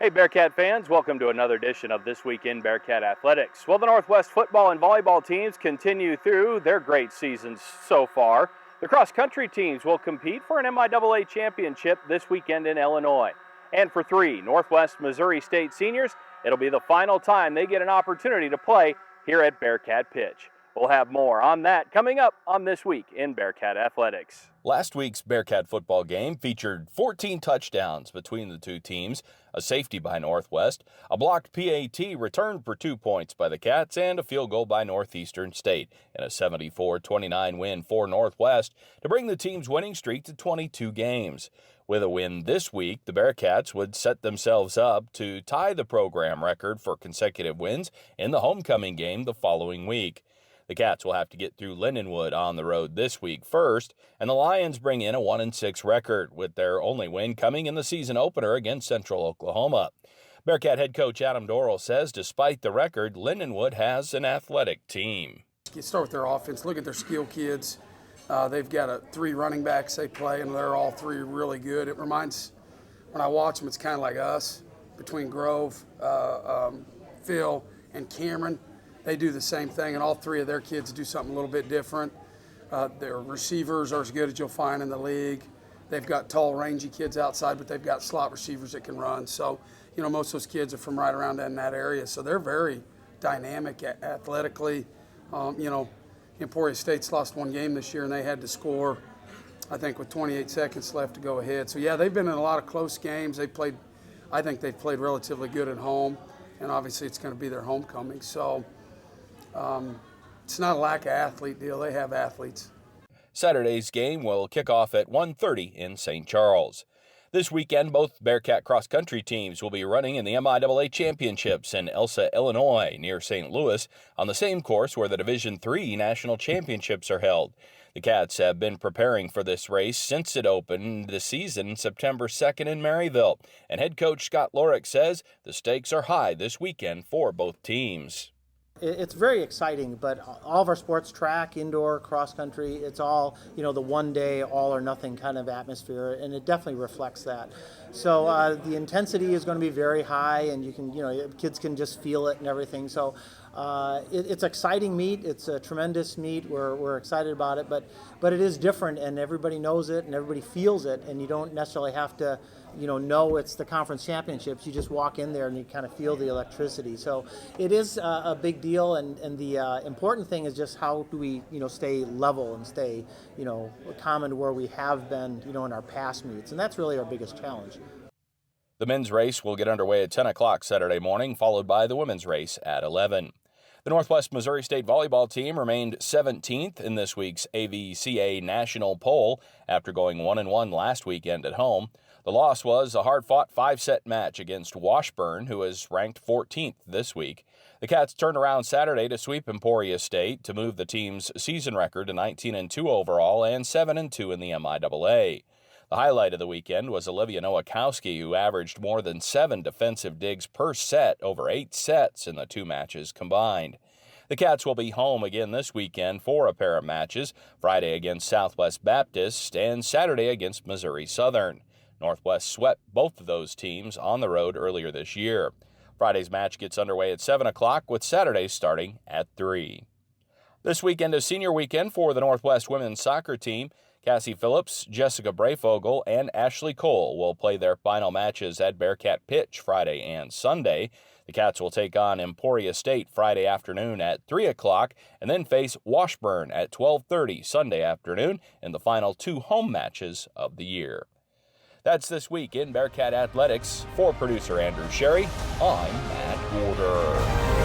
Hey Bearcat fans, welcome to another edition of This Week in Bearcat Athletics. Well, the Northwest football and volleyball teams continue through their great seasons so far. The cross-country teams will compete for an MIAA championship this weekend in Illinois. And for three Northwest Missouri State seniors, it'll be the final time they get an opportunity to play here at Bearcat Pitch. We'll have more on that coming up on This Week in Bearcat Athletics. Last week's Bearcat football game featured 14 touchdowns between the two teams, a safety by Northwest, a blocked PAT returned for 2 points by the Cats, and a field goal by Northeastern State in a 74-29 win for Northwest to bring the team's winning streak to 22 games. With a win this week, the Bearcats would set themselves up to tie the program record for consecutive wins in the homecoming game the following week. The Cats will have to get through Lindenwood on the road this week first, and the Lions bring in a 1-6 record, with their only win coming in the season opener against Central Oklahoma. Bearcat head coach Adam Dorrell says despite the record, Lindenwood has an athletic team. You start with their offense, look at their skill kids. They've got 3 running backs they play, and they're all 3 really good. It reminds, when I watch them, it's kind of like us, between Grove, Phil, and Cameron. They do the same thing, and all 3 of their kids do something a little bit different. Their receivers are as good as you'll find in the league. They've got tall, rangy kids outside, but they've got slot receivers that can run. So, most of those kids are from right around in that area. So they're very dynamic athletically. Emporia State's lost 1 game this year, and they had to score, I think, with 28 seconds left to go ahead. So, yeah, they've been in a lot of close games. I think they've played relatively good at home, and obviously it's going to be their homecoming. So, it's not a lack of athlete deal. They have athletes. Saturday's game will kick off at 1:30 in St. Charles. This weekend, both Bearcat cross-country teams will be running in the MIAA Championships in Elsa, Illinois, near St. Louis, on the same course where the Division III National Championships are held. The Cats have been preparing for this race since it opened the season September 2nd in Maryville, and head coach Scott Lorick says the stakes are high this weekend for both teams. It's very exciting, but all of our sports, track, indoor, cross country, it's all, the one day, all or nothing kind of atmosphere, and it definitely reflects that. So the intensity is going to be very high, and you can, kids can just feel it and everything. So it's an exciting meet. It's a tremendous meet. We're excited about it, but it is different, and everybody knows it, and everybody feels it, and you don't necessarily have to, know it's the conference championships. You just walk in there and you kind of feel the electricity. So it is a big deal, and the important thing is just how do we, stay level and stay, common to where we have been, in our past meets, and that's really our biggest challenge. The men's race will get underway at 10 o'clock Saturday morning, followed by the women's race at 11. The Northwest Missouri State volleyball team remained 17th in this week's AVCA national poll after going 1-1 last weekend at home. The loss was a hard-fought 5-set match against Washburn, who is ranked 14th this week. The Cats turned around Saturday to sweep Emporia State to move the team's season record to 19-2 overall and 7-2 in the MIAA. The highlight of the weekend was Olivia Nowakowski, who averaged more than 7 defensive digs per set over 8 sets in the 2 matches combined. The Cats will be home again this weekend for a pair of matches, Friday against Southwest Baptist and Saturday against Missouri Southern. Northwest swept both of those teams on the road earlier this year. Friday's match gets underway at 7 o'clock, with Saturday starting at 3. This weekend is senior weekend for the Northwest women's soccer team. Cassie Phillips, Jessica Brayfogle, and Ashley Cole will play their final matches at Bearcat Pitch Friday and Sunday. The Cats will take on Emporia State Friday afternoon at 3 o'clock and then face Washburn at 12:30 Sunday afternoon in the final 2 home matches of the year. That's This Week in Bearcat Athletics. For producer Andrew Sherry, I'm Matt Warder.